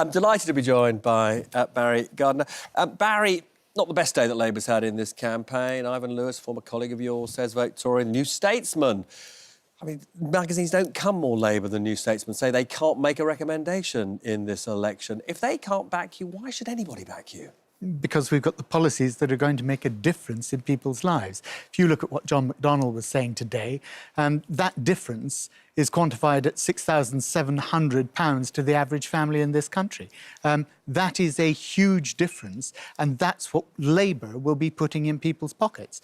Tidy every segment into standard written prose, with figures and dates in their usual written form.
I'm delighted to be joined by Barry Gardiner. Barry, not the best day that Labour's had in this campaign. Ivan Lewis, former colleague of yours, says vote Tory. New Statesman. I mean, magazines don't come more Labour than New Statesman say they can't make a recommendation in this election. If they can't back you, why should anybody back you? Because we've got the policies that are going to make a difference in people's lives. If you look at what John McDonnell was saying today, that difference is quantified at £6,700 to the average family in this country. That is a huge difference, and that's what Labour will be putting in people's pockets.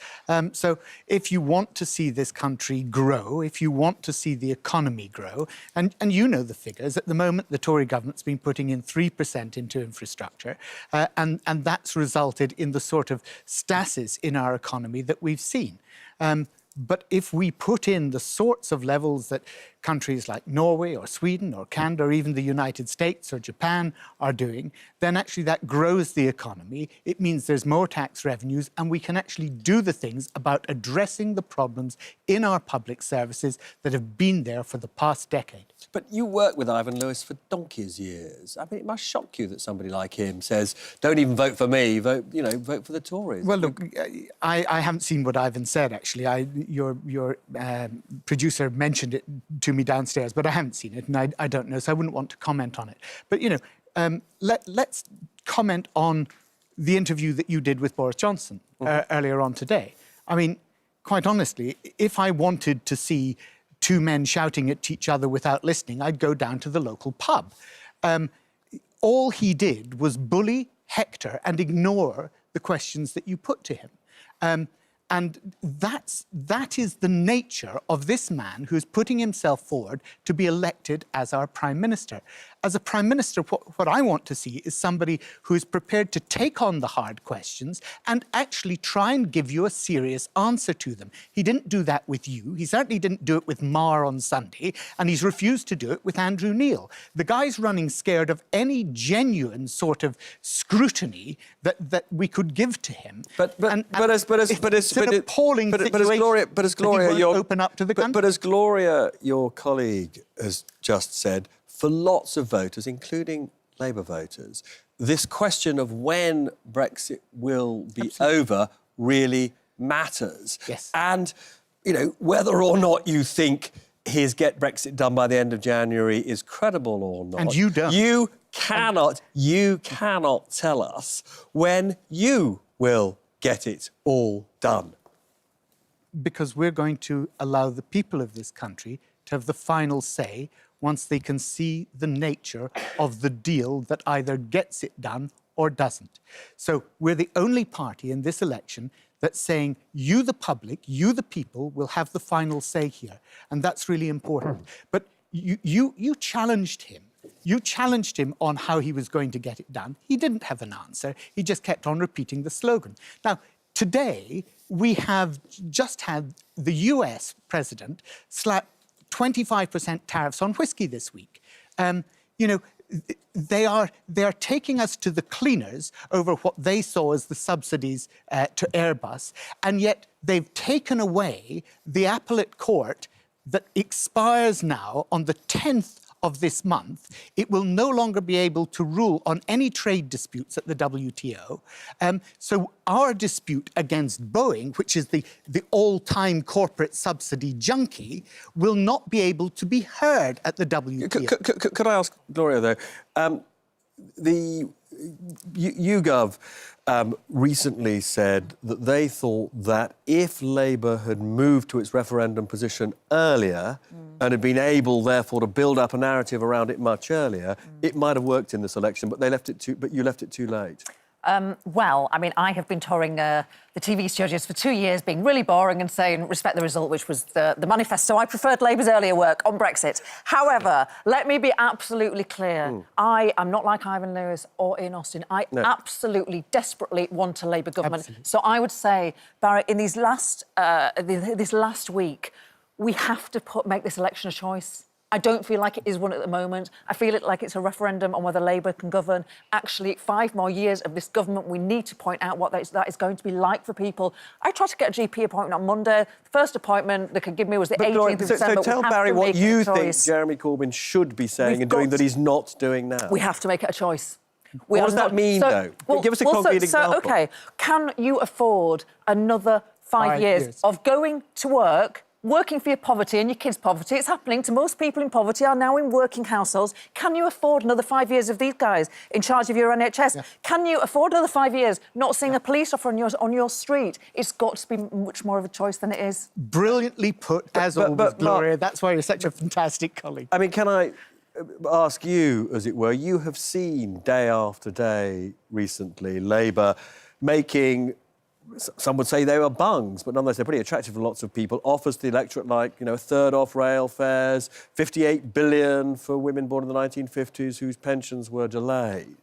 So if you want to see this country grow, if you want to see the economy grow, and you know the figures, at the moment the Tory government's been putting in 3% into infrastructure, and that's resulted in the sort of stasis in our economy that we've seen. But if we put in the sorts of levels that countries like Norway or Sweden or Canada or even the United States or Japan are doing, then actually that grows the economy. It means there's more tax revenues and we can actually do the things about addressing the problems in our public services that have been there for the past decade. But you worked with Ivan Lewis for donkey's years. I mean, it must shock you that somebody like him says, don't even vote for me, vote for the Tories. Well, look, I haven't seen what Ivan said, actually. Your producer mentioned it to me downstairs, but I haven't seen it, and I don't know, so I wouldn't want to comment on it. But, you know, let's comment on the interview that you did with Boris Johnson earlier on today. I mean, quite honestly, if I wanted to see two men shouting at each other without listening, I'd go down to the local pub. All he did was bully, hector, and ignore the questions that you put to him. And that is the nature of this man who's putting himself forward to be elected as our Prime Minister. As a Prime Minister, what I want to see is somebody who is prepared to take on the hard questions and actually try and give you a serious answer to them. He didn't do that with you. He certainly didn't do it with Marr on Sunday, and he's refused to do it with Andrew Neil. The guy's running scared of any genuine sort of scrutiny that we could give to him. But as Gloria, your colleague, has just said, for lots of voters, including Labour voters, this question of when Brexit will be over really matters. Yes. And, you know, whether or not you think his get Brexit done by the end of January is credible or not. And you don't. You cannot tell us when you will get it all done. Because we're going to allow the people of this country to have the final say once they can see the nature of the deal that either gets it done or doesn't. So we're the only party in this election that's saying, you, the public, you, the people, will have the final say here. And that's really important. But you challenged him. You challenged him on how he was going to get it done. He didn't have an answer. He just kept on repeating the slogan. Now, today, we have just had the US president slap 25% tariffs on whiskey this week. You know, they are taking us to the cleaners over what they saw as the subsidies to Airbus, and yet they've taken away the appellate court that expires now on the 10th of this month. It will no longer be able to rule on any trade disputes at the WTO. So our dispute against Boeing, which is the all-time corporate subsidy junkie, will not be able to be heard at the WTO. Could I ask Gloria, though, the YouGov recently said that they thought that if Labour had moved to its referendum position earlier and had been able, therefore, to build up a narrative around it much earlier, it might have worked in this election, but you left it too late. Well, I mean, I have been touring the TV studios for 2 years, being really boring and saying, respect the result, which was the manifesto. I preferred Labour's earlier work on Brexit. However, let me be absolutely clear. I am not like Ivan Lewis or Ian Austin. I absolutely, desperately want a Labour government. Absolutely. So I would say, Barry, in this last week, we have to make this election a choice. I don't feel like it is one at the moment. I feel it like it's a referendum on whether Labour can govern. Actually, 5 more years of this government, we need to point out what that is going to be like for people. I tried to get a GP appointment on Monday. The first appointment they could give me was the 18th of December. So tell Barry what you think Jeremy Corbyn should be saying and doing that he's not doing now. We have to make it a choice. What does that mean, though? Give us a concrete example. OK, can you afford another 5 years of going to work, working for your poverty and your kids' poverty? It's happening to most people in poverty are now in working households. Can you afford another 5 years of these guys in charge of your NHS? Yeah. Can you afford another 5 years not seeing a police officer on your street? It's got to be much more of a choice than it is. Brilliantly put, as always, Gloria. That's why you're such a fantastic colleague. I mean, can I ask you, as it were, you have seen day after day recently Labour making, some would say they were bungs, but nonetheless they're pretty attractive for lots of people, offers to the electorate like, you know, a third off rail fares, 58 billion for women born in the 1950s whose pensions were delayed.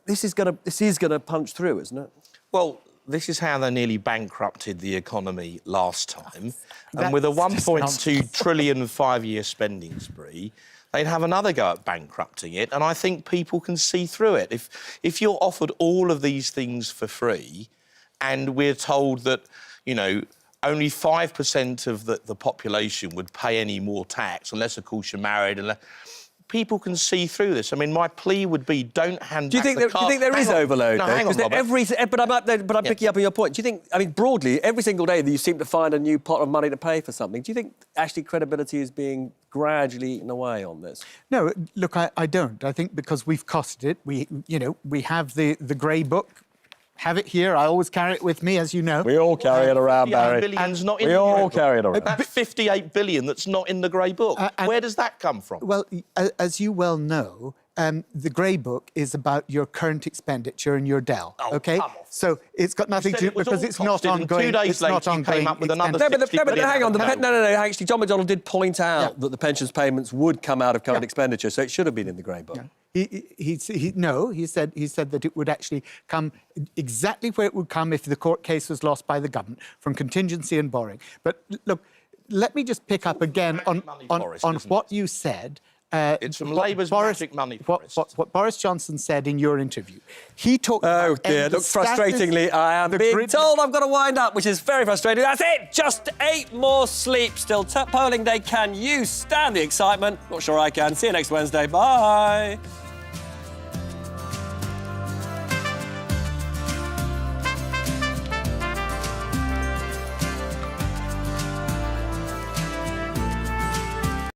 This is going to punch through, isn't it? Well, this is how they nearly bankrupted the economy last time. And with a 1.2 trillion 5-year spending spree, they'd have another go at bankrupting it. And I think people can see through it. If you're offered all of these things for free and we're told that, you know, only 5% of the population would pay any more tax, unless, of course, you're married, people can see through this. I mean, my plea would be, don't hand back the car. Do you think there is overload? No, hang on, Robert. But I'm picking up on your point. Do you think, I mean, broadly, every single day that you seem to find a new pot of money to pay for something, do you think actually credibility is being gradually eaten away on this? No, look, I don't. I think because we've costed it, we have the grey book. Have it here. I always carry it with me, as you know. We all carry it around, Barry. We all carry it around. That's 58 billion that's not in the grey book. Where does that come from? Well, as you well know, the grey book is about your current expenditure and your Dell. OK, so it's got nothing to do because it's not ongoing. 2 days later, you came up with another 60 billion. Hang on. No. Actually, John McDonnell did point out that the pensions payments would come out of current expenditure, so it should have been in the grey book. Yeah. He said that it would actually come exactly where it would come if the court case was lost by the government, from contingency and borrowing. But look, let me just pick up again on what you said. It's from Labour's magic money, what Boris Johnson said in your interview. He talked about... Oh, dear, look, frustratingly, I am being told I've got to wind up, which is very frustrating. That's it! Just 8 more sleeps till polling day. Can you stand the excitement? Not sure I can. See you next Wednesday. Bye!